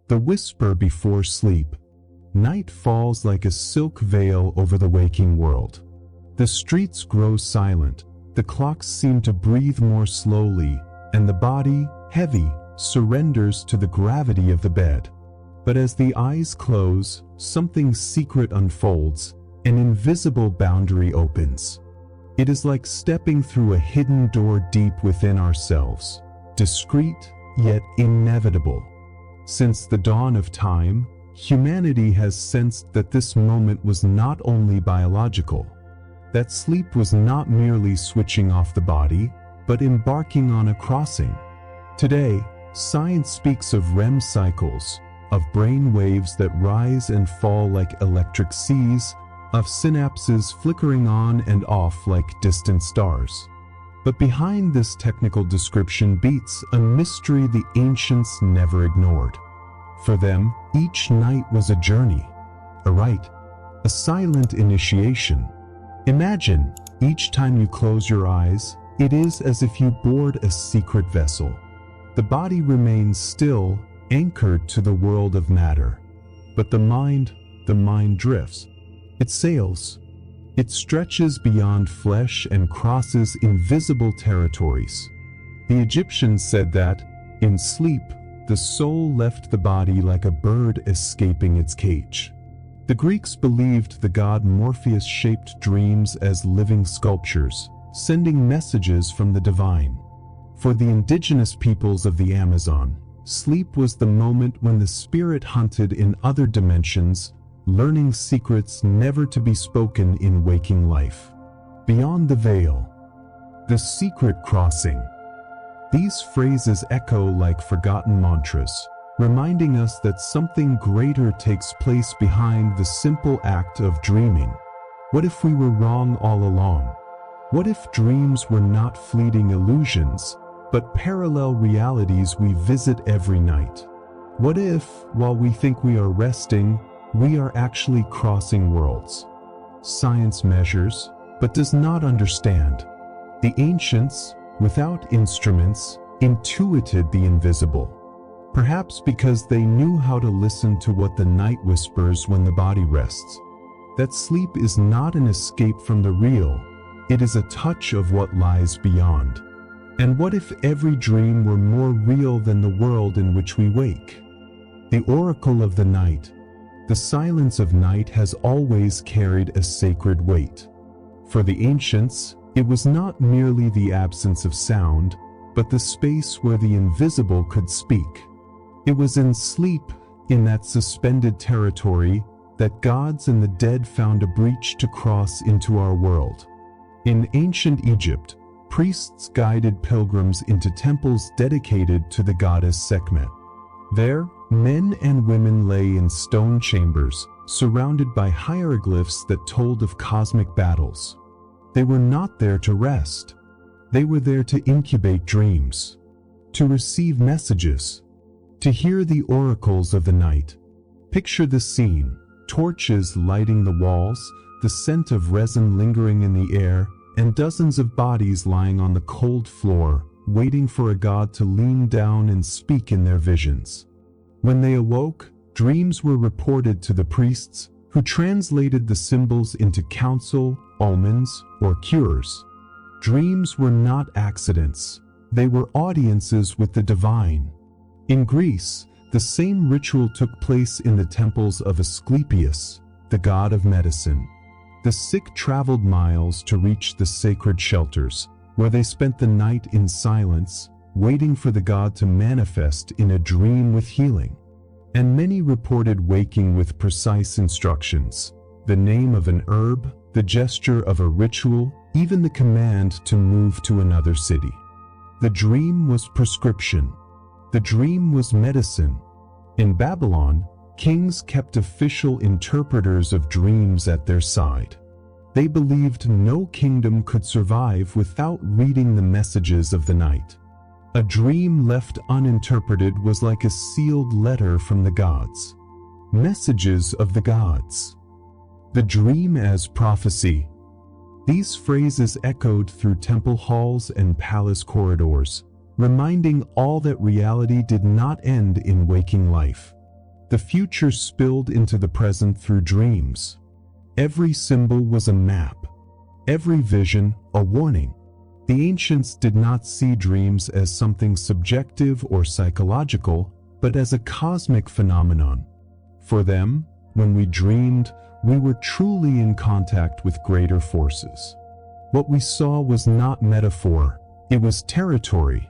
The whisper before sleep. Night falls like a silk veil over the waking world. The streets grow silent, the clocks seem to breathe more slowly, and the body, heavy, surrenders to the gravity of the bed. But as the eyes close, something secret unfolds, an invisible boundary opens. It is like stepping through a hidden door deep within ourselves, discreet yet inevitable. Since the dawn of time, humanity has sensed that this moment was not only biological, that sleep was not merely switching off the body, but embarking on a crossing. Today, science speaks of REM cycles, of brain waves that rise and fall like electric seas, of synapses flickering on and off like distant stars. But behind this technical description beats a mystery the ancients never ignored. For them, each night was a journey, a rite, a silent initiation. Imagine, each time you close your eyes, it is as if you board a secret vessel. The body remains still, anchored to the world of matter. But the mind drifts. It sails. It stretches beyond flesh and crosses invisible territories. The Egyptians said that, in sleep, the soul left the body like a bird escaping its cage. The Greeks believed the god Morpheus shaped dreams as living sculptures, sending messages from the divine. For the indigenous peoples of the Amazon, sleep was the moment when the spirit hunted in other dimensions, learning secrets never to be spoken in waking life. Beyond the veil. The secret crossing. These phrases echo like forgotten mantras, reminding us that something greater takes place behind the simple act of dreaming. What if we were wrong all along? What if dreams were not fleeting illusions, but parallel realities we visit every night? What if, while we think we are resting, we are actually crossing worlds? Science measures, but does not understand. The ancients, without instruments, intuited the invisible. Perhaps because they knew how to listen to what the night whispers when the body rests. That sleep is not an escape from the real, it is a touch of what lies beyond. And what if every dream were more real than the world in which we wake? The oracle of the night. The silence of night has always carried a sacred weight. For the ancients, it was not merely the absence of sound, but the space where the invisible could speak. It was in sleep, in that suspended territory, that gods and the dead found a breach to cross into our world. In ancient Egypt, priests guided pilgrims into temples dedicated to the goddess Sekhmet. There, men and women lay in stone chambers, surrounded by hieroglyphs that told of cosmic battles. They were not there to rest. They were there to incubate dreams, to receive messages, to hear the oracles of the night. Picture the scene, torches lighting the walls, the scent of resin lingering in the air, and dozens of bodies lying on the cold floor, waiting for a god to lean down and speak in their visions. When they awoke, dreams were reported to the priests, who translated the symbols into counsel, omens, or cures. Dreams were not accidents. They were audiences with the divine. In Greece, the same ritual took place in the temples of Asclepius, the god of medicine. The sick traveled miles to reach the sacred shelters, where they spent the night in silence, waiting for the god to manifest in a dream with healing. And many reported waking with precise instructions, the name of an herb, the gesture of a ritual, even the command to move to another city. The dream was prescription. The dream was medicine. In Babylon, kings kept official interpreters of dreams at their side. They believed no kingdom could survive without reading the messages of the night. A dream left uninterpreted was like a sealed letter from the gods. Messages of the gods. The dream as prophecy. These phrases echoed through temple halls and palace corridors, reminding all that reality did not end in waking life. The future spilled into the present through dreams. Every symbol was a map, every vision a warning. The ancients did not see dreams as something subjective or psychological, but as a cosmic phenomenon. For them, when we dreamed, we were truly in contact with greater forces. What we saw was not metaphor, it was territory.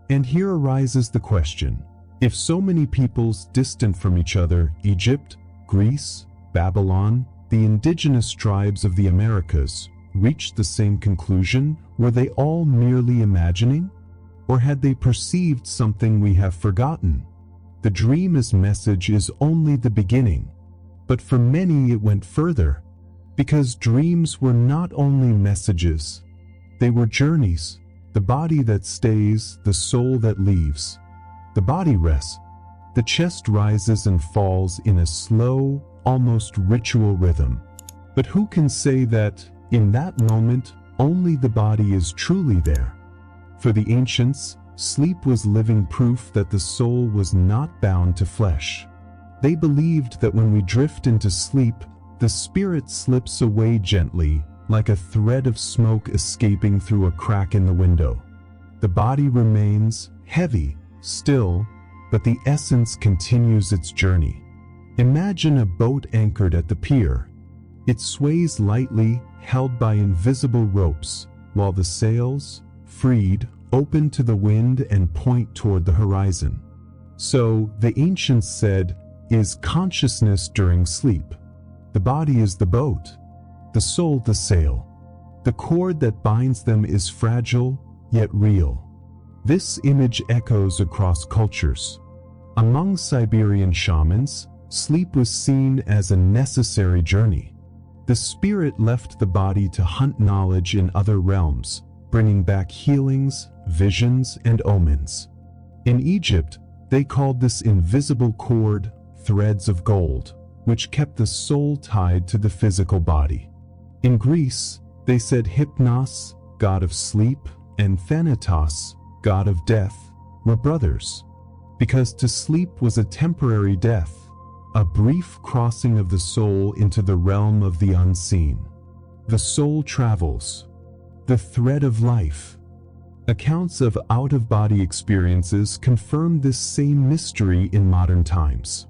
And here arises the question, if so many peoples distant from each other, Egypt, Greece, Babylon, the indigenous tribes of the Americas, reached the same conclusion, were they all merely imagining? Or had they perceived something we have forgotten? The dreamer's message is only the beginning. But for many it went further, because dreams were not only messages, they were journeys. The body that stays, the soul that leaves. The body rests, the chest rises and falls in a slow, almost ritual rhythm. But who can say that, in that moment, only the body is truly there? For the ancients, sleep was living proof that the soul was not bound to flesh. They believed that when we drift into sleep, the spirit slips away gently, like a thread of smoke escaping through a crack in the window. The body remains heavy, still, but the essence continues its journey. Imagine a boat anchored at the pier. It sways lightly, held by invisible ropes, while the sails, freed, open to the wind and point toward the horizon. So, the ancients said, is consciousness during sleep. The body is the boat, the soul the sail. The cord that binds them is fragile, yet real. This image echoes across cultures. Among Siberian shamans, sleep was seen as a necessary journey. The spirit left the body to hunt knowledge in other realms, bringing back healings, visions, and omens. In Egypt, they called this invisible cord threads of gold, which kept the soul tied to the physical body. In Greece, they said Hypnos, god of sleep, and Thanatos, god of death, were brothers, because to sleep was a temporary death, a brief crossing of the soul into the realm of the unseen. The soul travels, the thread of life. Accounts of out-of-body experiences confirm this same mystery in modern times.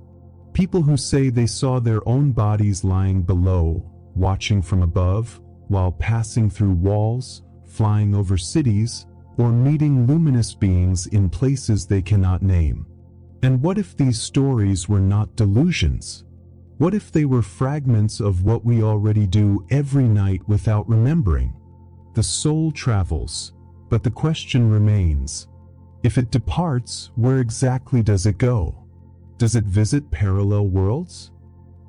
People who say they saw their own bodies lying below, watching from above, while passing through walls, flying over cities, or meeting luminous beings in places they cannot name. And what if these stories were not delusions? What if they were fragments of what we already do every night without remembering? The soul travels, but the question remains, if it departs, where exactly does it go? Does it visit parallel worlds?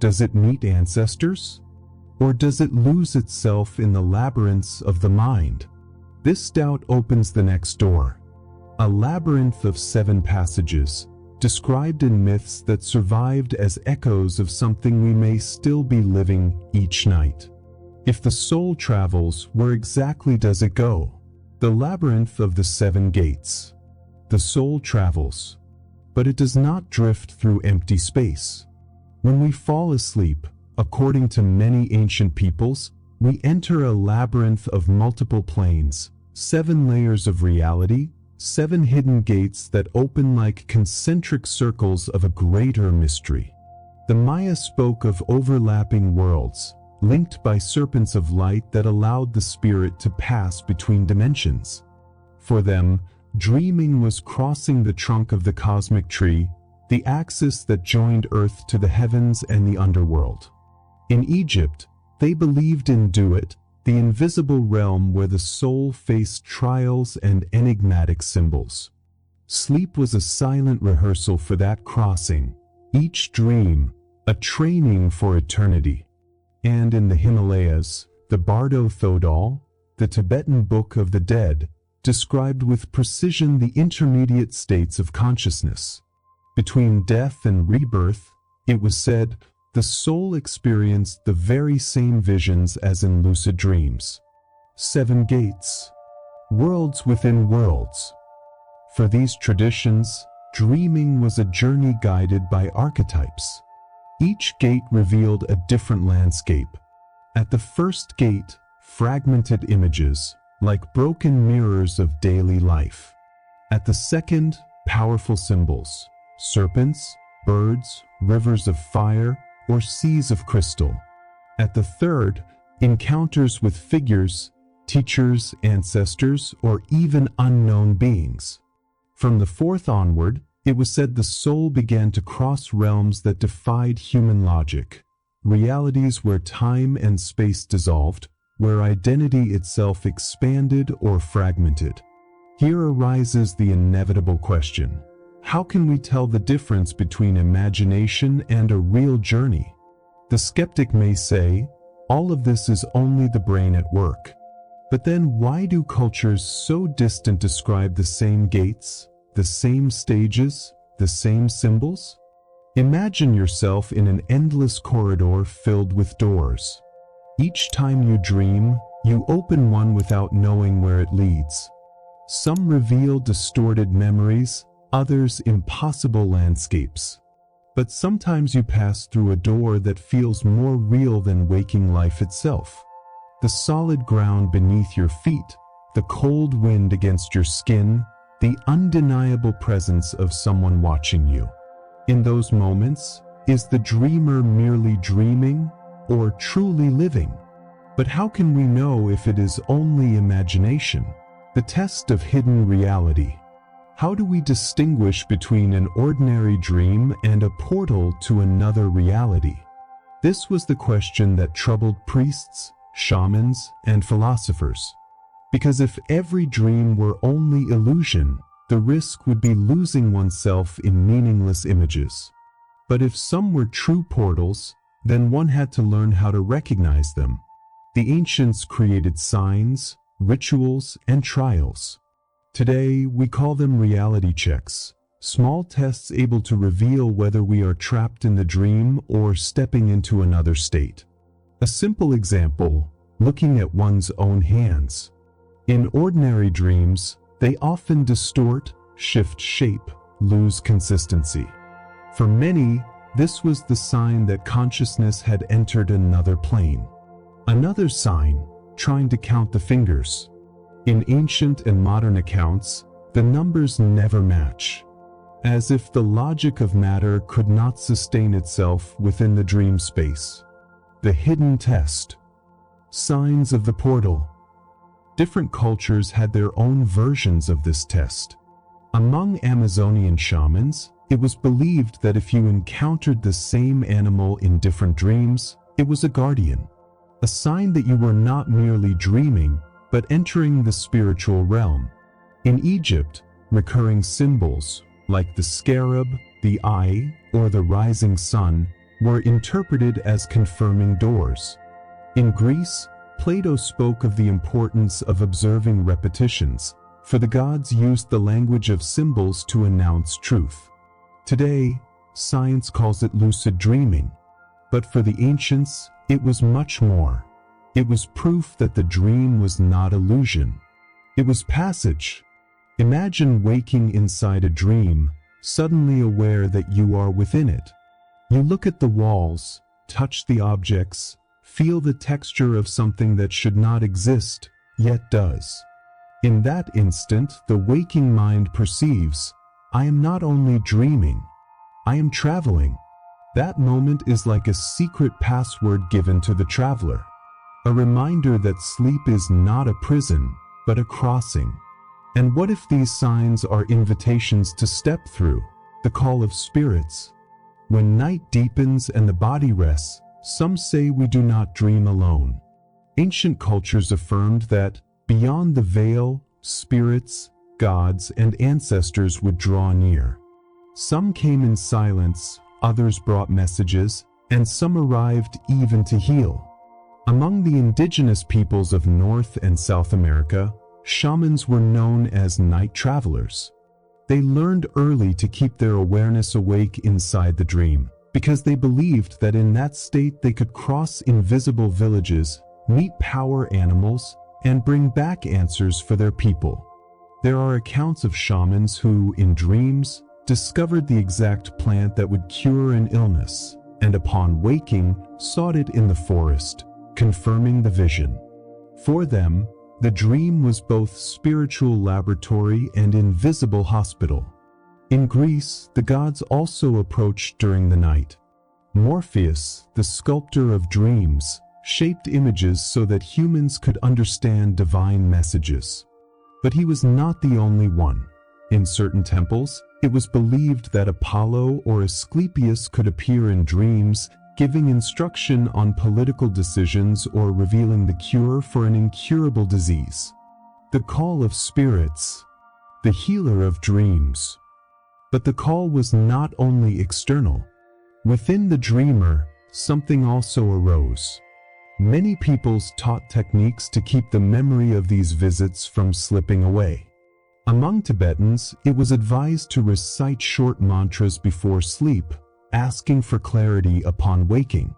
Does it meet ancestors? Or does it lose itself in the labyrinths of the mind? This doubt opens the next door. A labyrinth of 7 passages, described in myths that survived as echoes of something we may still be living each night. If the soul travels, where exactly does it go? The labyrinth of the 7 gates. The soul travels, but it does not drift through empty space. When we fall asleep, according to many ancient peoples, we enter a labyrinth of multiple planes, 7 layers of reality, 7 hidden gates that open like concentric circles of a greater mystery. The Maya spoke of overlapping worlds, linked by serpents of light that allowed the spirit to pass between dimensions. For them, dreaming was crossing the trunk of the cosmic tree, the axis that joined Earth to the heavens and the underworld. In Egypt, they believed in Duat, the invisible realm where the soul faced trials and enigmatic symbols. Sleep was a silent rehearsal for that crossing, each dream a training for eternity. And in the Himalayas, the Bardo Thodol, the Tibetan Book of the Dead, described with precision the intermediate states of consciousness. Between death and rebirth, it was said, the soul experienced the very same visions as in lucid dreams. 7 gates. Worlds within worlds. For these traditions, dreaming was a journey guided by archetypes. Each gate revealed a different landscape. At the first gate, fragmented images, like broken mirrors of daily life. At the second, powerful symbols, serpents, birds, rivers of fire, or seas of crystal. At the third, encounters with figures, teachers, ancestors, or even unknown beings. From the fourth onward, it was said the soul began to cross realms that defied human logic, realities where time and space dissolved, where identity itself expanded or fragmented. Here arises the inevitable question: how can we tell the difference between imagination and a real journey? The skeptic may say, all of this is only the brain at work. But then why do cultures so distant describe the same gates, the same stages, the same symbols? Imagine yourself in an endless corridor filled with doors. Each time you dream, you open one without knowing where it leads. Some reveal distorted memories, others impossible landscapes. But sometimes you pass through a door that feels more real than waking life itself. The solid ground beneath your feet, the cold wind against your skin, the undeniable presence of someone watching you. In those moments, is the dreamer merely dreaming or truly living? But how can we know if it is only imagination? The test of hidden reality. How do we distinguish between an ordinary dream and a portal to another reality? This was the question that troubled priests, shamans, and philosophers. Because if every dream were only illusion, the risk would be losing oneself in meaningless images. But if some were true portals, then one had to learn how to recognize them. The ancients created signs, rituals, and trials. Today, we call them reality checks, small tests able to reveal whether we are trapped in the dream or stepping into another state. A simple example, looking at one's own hands. In ordinary dreams, they often distort, shift shape, lose consistency. For many, this was the sign that consciousness had entered another plane. Another sign, trying to count the fingers. In ancient and modern accounts, the numbers never match, as if the logic of matter could not sustain itself within the dream space. The hidden test. Signs of the portal. Different cultures had their own versions of this test. Among Amazonian shamans, it was believed that if you encountered the same animal in different dreams, it was a guardian, a sign that you were not merely dreaming, but entering the spiritual realm. In Egypt, recurring symbols, like the scarab, the eye, or the rising sun, were interpreted as confirming doors. In Greece, Plato spoke of the importance of observing repetitions, for the gods used the language of symbols to announce truth. Today, science calls it lucid dreaming, but for the ancients, it was much more. It was proof that the dream was not illusion. It was passage. Imagine waking inside a dream, suddenly aware that you are within it. You look at the walls, touch the objects, feel the texture of something that should not exist, yet does. In that instant, the waking mind perceives, I am not only dreaming, I am traveling. That moment is like a secret password given to the traveler. A reminder that sleep is not a prison, but a crossing. And what if these signs are invitations to step through, the call of spirits? When night deepens and the body rests, some say we do not dream alone. Ancient cultures affirmed that, beyond the veil, spirits, gods, and ancestors would draw near. Some came in silence, others brought messages, and some arrived even to heal. Among the indigenous peoples of North and South America, shamans were known as night travelers. They learned early to keep their awareness awake inside the dream, because they believed that in that state they could cross invisible villages, meet power animals, and bring back answers for their people. There are accounts of shamans who, in dreams, discovered the exact plant that would cure an illness, and upon waking, sought it in the forest, confirming the vision. For them, the dream was both spiritual laboratory and invisible hospital. In Greece, the gods also approached during the night. Morpheus, the sculptor of dreams, shaped images so that humans could understand divine messages. But he was not the only one. In certain temples, it was believed that Apollo or Asclepius could appear in dreams, giving instruction on political decisions or revealing the cure for an incurable disease. The call of spirits, the healer of dreams. But the call was not only external. Within the dreamer, something also arose. Many peoples taught techniques to keep the memory of these visits from slipping away. Among Tibetans, it was advised to recite short mantras before sleep, asking for clarity upon waking.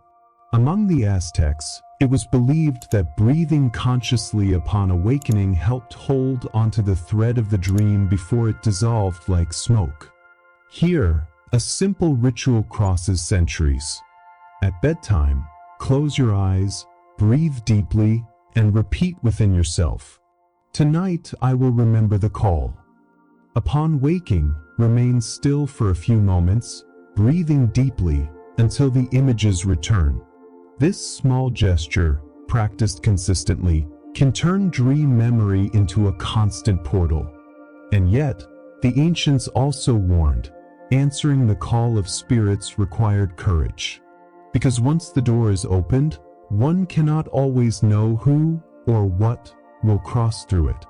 Among the Aztecs, it was believed that breathing consciously upon awakening helped hold onto the thread of the dream before it dissolved like smoke. Here, a simple ritual crosses centuries. At bedtime, close your eyes, breathe deeply, and repeat within yourself, "Tonight I will remember the call." Upon waking, remain still for a few moments, breathing deeply until the images return. This small gesture, practiced consistently, can turn dream memory into a constant portal. And yet, the ancients also warned, answering the call of spirits required courage. Because once the door is opened, one cannot always know who or what will cross through it.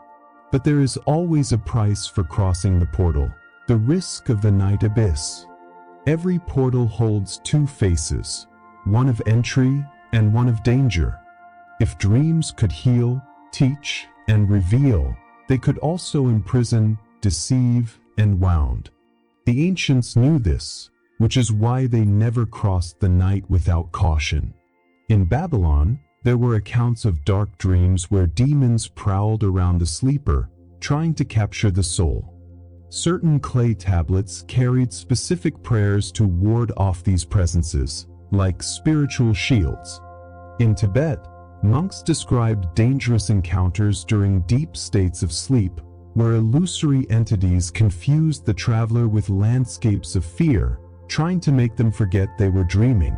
But there is always a price for crossing the portal, the risk of the night abyss. Every portal holds two faces, one of entry and one of danger. If dreams could heal, teach, and reveal, they could also imprison, deceive, and wound. The ancients knew this, which is why they never crossed the night without caution. In Babylon, there were accounts of dark dreams where demons prowled around the sleeper, trying to capture the soul. Certain clay tablets carried specific prayers to ward off these presences, like spiritual shields. In Tibet, monks described dangerous encounters during deep states of sleep, where illusory entities confused the traveler with landscapes of fear, trying to make them forget they were dreaming.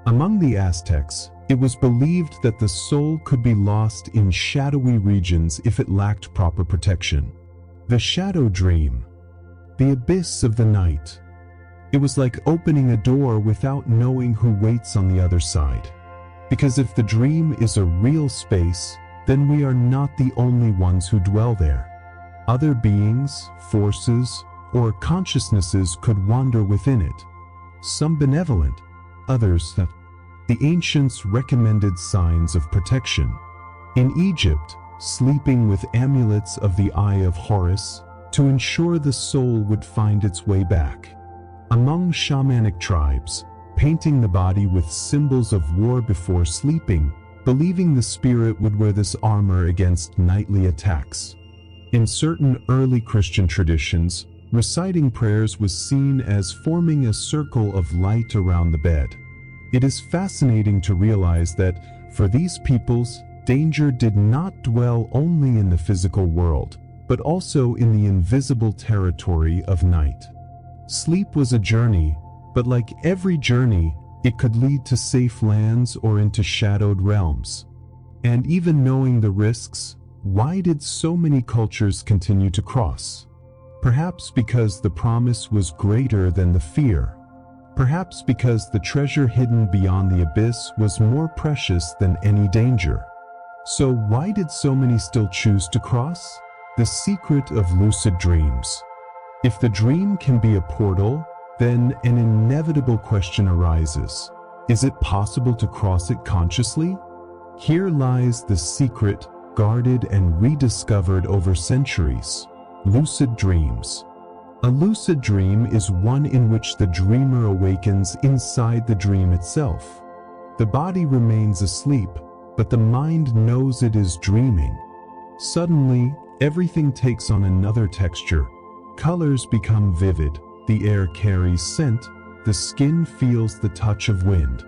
Among the Aztecs, it was believed that the soul could be lost in shadowy regions if it lacked proper protection. The shadow dream, the abyss of the night. It was like opening a door without knowing who waits on the other side. Because if the dream is a real space, then we are not the only ones who dwell there. Other beings, forces, or consciousnesses could wander within it. Some benevolent, others not. The ancients recommended signs of protection. In Egypt, sleeping with amulets of the Eye of Horus to ensure the soul would find its way back. Among shamanic tribes, painting the body with symbols of war before sleeping, believing the spirit would wear this armor against nightly attacks. In certain early Christian traditions, reciting prayers was seen as forming a circle of light around the bed. It is fascinating to realize that, for these peoples, danger did not dwell only in the physical world, but also in the invisible territory of night. Sleep was a journey, but like every journey, it could lead to safe lands or into shadowed realms. And even knowing the risks, why did so many cultures continue to cross? Perhaps because the promise was greater than the fear. Perhaps because the treasure hidden beyond the abyss was more precious than any danger. So why did so many still choose to cross? The secret of lucid dreams. If the dream can be a portal, then an inevitable question arises. Is it possible to cross it consciously? Here lies the secret, guarded and rediscovered over centuries. Lucid dreams. A lucid dream is one in which the dreamer awakens inside the dream itself. The body remains asleep, but the mind knows it is dreaming. Suddenly, everything takes on another texture. Colors become vivid, the air carries scent, the skin feels the touch of wind.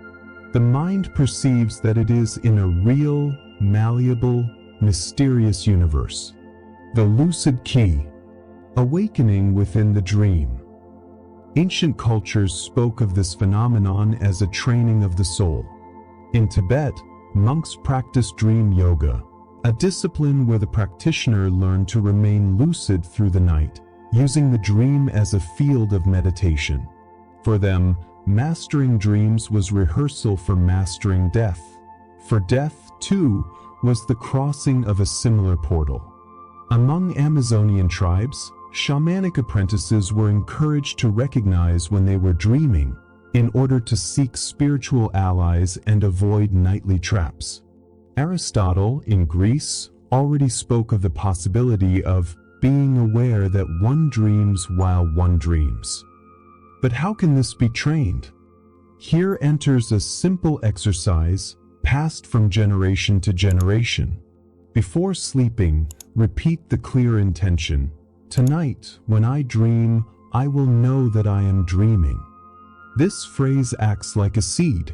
The mind perceives that it is in a real, malleable, mysterious universe. The lucid key, awakening within the dream. Ancient cultures spoke of this phenomenon as a training of the soul. In Tibet, monks practiced dream yoga, a discipline where the practitioner learned to remain lucid through the night, using the dream as a field of meditation. For them, mastering dreams was rehearsal for mastering death. For death, too, was the crossing of a similar portal. Among Amazonian tribes, shamanic apprentices were encouraged to recognize when they were dreaming, in order to seek spiritual allies and avoid nightly traps. Aristotle, in Greece, already spoke of the possibility of being aware that one dreams while one dreams. But how can this be trained? Here enters a simple exercise passed from generation to generation. Before sleeping, repeat the clear intention, "Tonight, when I dream, I will know that I am dreaming." This phrase acts like a seed.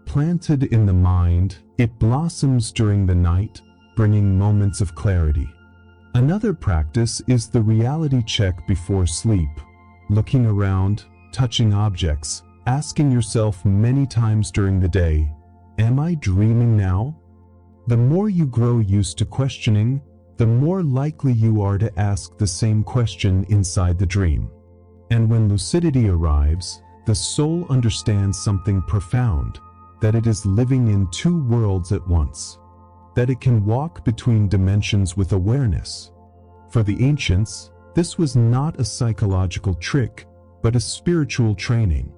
Planted in the mind, it blossoms during the night, bringing moments of clarity. Another practice is the reality check before sleep. Looking around, touching objects, asking yourself many times during the day, "Am I dreaming now?" The more you grow used to questioning, the more likely you are to ask the same question inside the dream. And when lucidity arrives, the soul understands something profound, that it is living in two worlds at once, that it can walk between dimensions with awareness. For the ancients, this was not a psychological trick, but a spiritual training.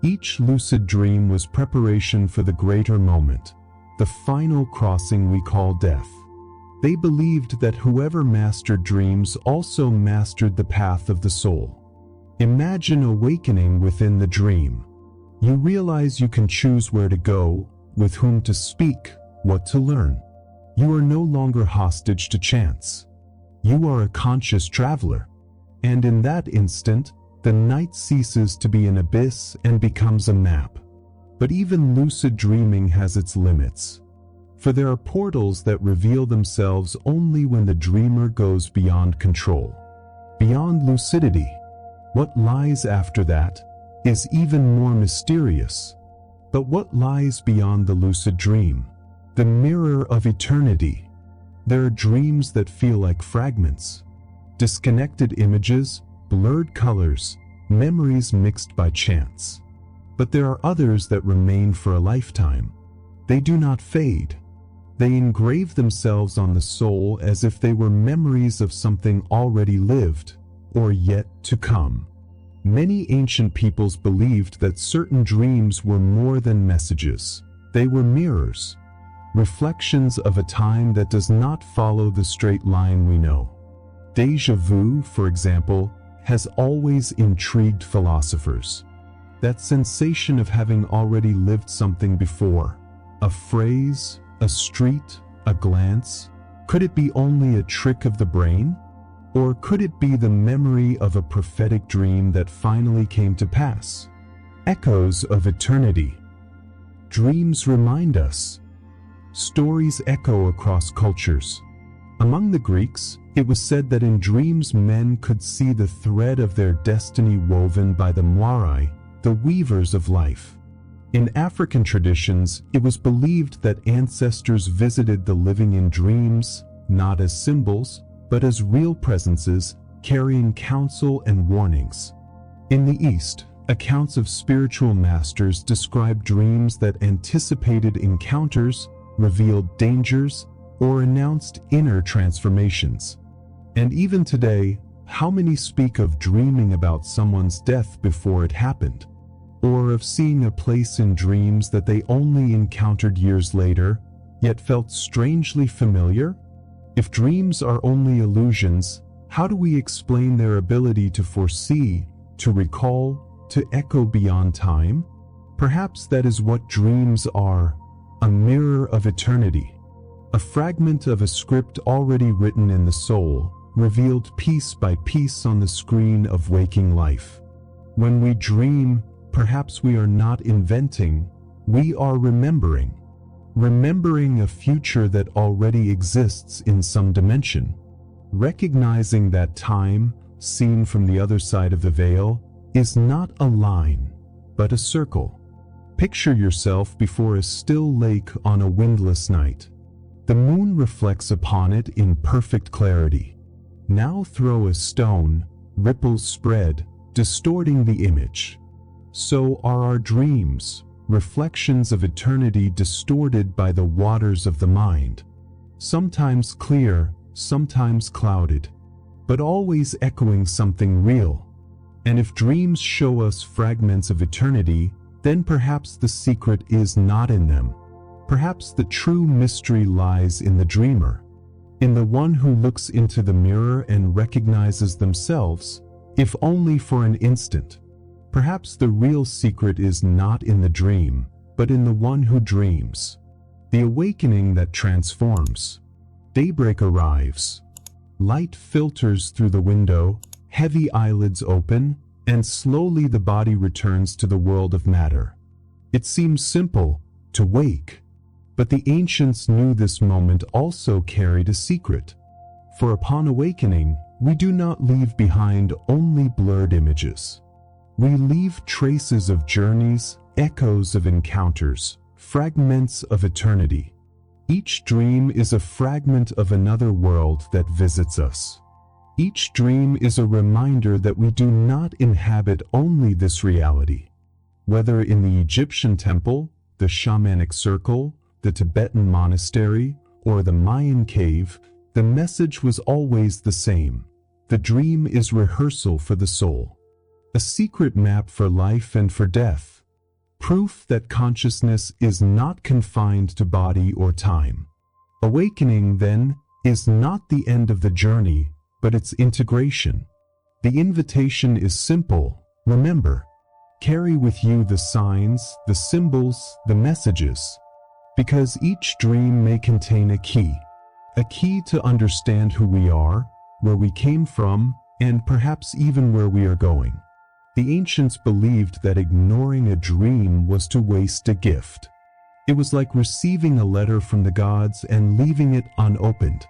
Each lucid dream was preparation for the greater moment, the final crossing we call death. They believed that whoever mastered dreams also mastered the path of the soul. Imagine awakening within the dream. You realize you can choose where to go, with whom to speak, what to learn. You are no longer hostage to chance. You are a conscious traveler. And in that instant, the night ceases to be an abyss and becomes a map. But even lucid dreaming has its limits. For there are portals that reveal themselves only when the dreamer goes beyond control. Beyond lucidity, what lies after that is even more mysterious. But what lies beyond the lucid dream? The mirror of eternity. There are dreams that feel like fragments, disconnected images, blurred colors, memories mixed by chance. But there are others that remain for a lifetime. They do not fade. They engrave themselves on the soul as if they were memories of something already lived, or yet to come. Many ancient peoples believed that certain dreams were more than messages. They were mirrors, reflections of a time that does not follow the straight line we know. Déjà vu, for example, has always intrigued philosophers. That sensation of having already lived something before. A phrase, a street, a glance. Could it be only a trick of the brain? Or could it be the memory of a prophetic dream that finally came to pass? Echoes of eternity. Dreams remind us. Stories echo across cultures. Among the Greeks, it was said that in dreams men could see the thread of their destiny woven by the Moirai, the weavers of life. In African traditions, it was believed that ancestors visited the living in dreams, not as symbols, but as real presences, carrying counsel and warnings. In the East, accounts of spiritual masters describe dreams that anticipated encounters, revealed dangers, or announced inner transformations. And even today, how many speak of dreaming about someone's death before it happened? Or of seeing a place in dreams that they only encountered years later, yet felt strangely familiar? If dreams are only illusions, how do we explain their ability to foresee, to recall, to echo beyond time? Perhaps that is what dreams are, a mirror of eternity. A fragment of a script already written in the soul, revealed piece by piece on the screen of waking life. When we dream, perhaps we are not inventing, we are remembering. Remembering a future that already exists in some dimension. Recognizing that time, seen from the other side of the veil, is not a line, but a circle. Picture yourself before a still lake on a windless night. The moon reflects upon it in perfect clarity. Now throw a stone, ripples spread, distorting the image. So are our dreams, reflections of eternity distorted by the waters of the mind. Sometimes clear, sometimes clouded, but always echoing something real. And if dreams show us fragments of eternity, then perhaps the secret is not in them. Perhaps the true mystery lies in the dreamer, in the one who looks into the mirror and recognizes themselves, if only for an instant. Perhaps the real secret is not in the dream, but in the one who dreams. The awakening that transforms. Daybreak arrives. Light filters through the window, heavy eyelids open, and slowly the body returns to the world of matter. It seems simple, to wake. But the ancients knew this moment also carried a secret. For upon awakening, we do not leave behind only blurred images. We leave traces of journeys, echoes of encounters, fragments of eternity. Each dream is a fragment of another world that visits us. Each dream is a reminder that we do not inhabit only this reality. Whether in the Egyptian temple, the shamanic circle, the Tibetan monastery, or the Mayan cave, the message was always the same. The dream is rehearsal for the soul. A secret map for life and for death. Proof that consciousness is not confined to body or time. Awakening, then, is not the end of the journey, but its integration. The invitation is simple. Remember, carry with you the signs, the symbols, the messages, because each dream may contain a key to understand who we are, where we came from, and perhaps even where we are going. The ancients believed that ignoring a dream was to waste a gift. It was like receiving a letter from the gods and leaving it unopened.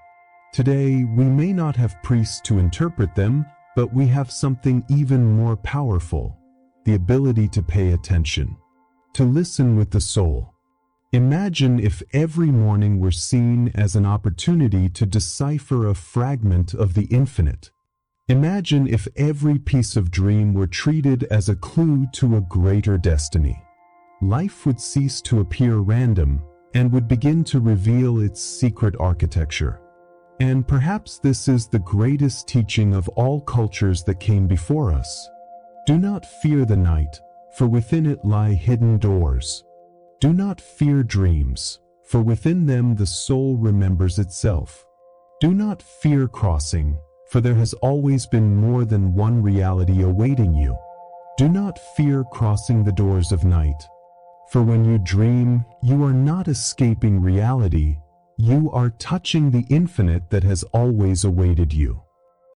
Today, we may not have priests to interpret them, but we have something even more powerful, the ability to pay attention, to listen with the soul. Imagine if every morning were seen as an opportunity to decipher a fragment of the infinite. Imagine if every piece of dream were treated as a clue to a greater destiny. Life would cease to appear random and would begin to reveal its secret architecture. And perhaps this is the greatest teaching of all cultures that came before us. Do not fear the night, for within it lie hidden doors. Do not fear dreams, for within them the soul remembers itself. Do not fear crossing, for there has always been more than one reality awaiting you. Do not fear crossing the doors of night, for when you dream, you are not escaping reality, you are touching the infinite that has always awaited you.